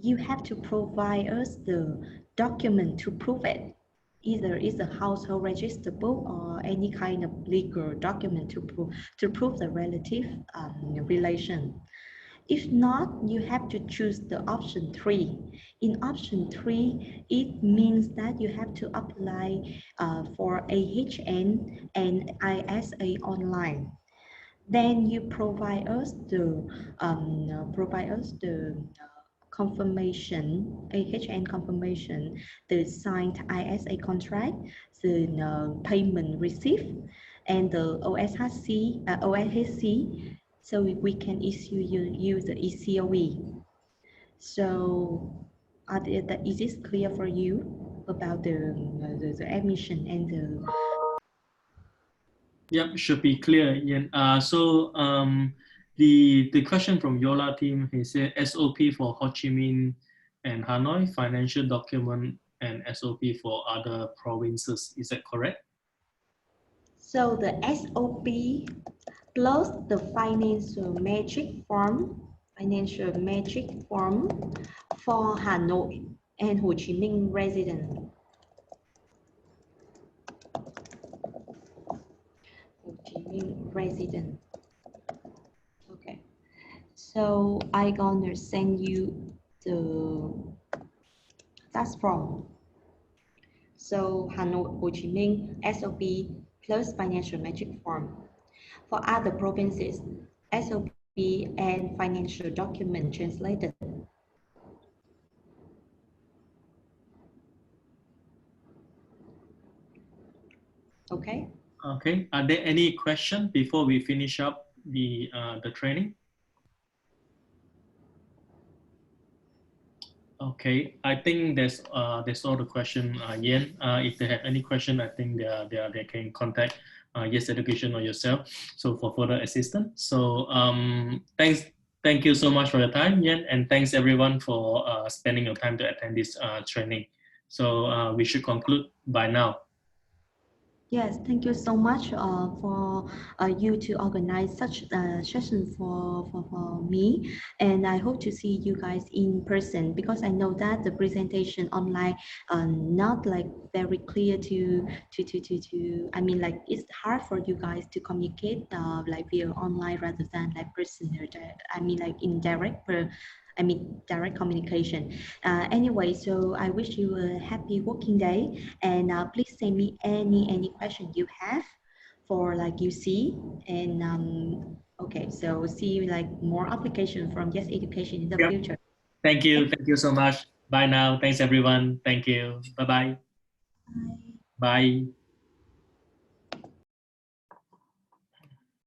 you have to provide us the document to prove it. Either it's a household register book or any kind of legal document to prove the relative relation. If not, you have to choose the option 3. In option 3, it means that you have to apply for AHN and ISA online. Then you provide us the confirmation, AHN confirmation, the signed ISA contract, the payment receipt, and the OSHC, so we can issue you the ECOE. So is this clear for you about the admission and the... Yep, should be clear, Ian. The question from Yola team, he said SOP for Ho Chi Minh and Hanoi, financial document and SOP for other provinces. Is that correct? So the SOP plus the financial metric form for Hanoi and Ho Chi Minh resident. Okay, so I gonna send you that form. So Hanoi, Ho Chi Minh SOP plus financial metric form. For other provinces, SOP and financial document translated. Okay. Okay. Are there any questions before we finish up the training? Okay. I think that's all the question, Yen. If they have any question, I think they can contact Yes Education or yourself. So for further assistance. So thank you so much for your time, Yen, and thanks everyone for spending your time to attend this training. So we should conclude by now. Yes, thank you so much for you to organize such a session for me. And I hope to see you guys in person because I know that the presentation online not like very clear I mean like it's hard for you guys to communicate like via online rather than like personal. I mean like in direct communication. Anyway, so I wish you a happy working day, and please send me any question you have for like UC. And okay, so see you like more application from Yes Education in the Yeah. future. Thank you. Thank you so much. Bye now. Thanks everyone. Thank you. Bye-bye. Bye.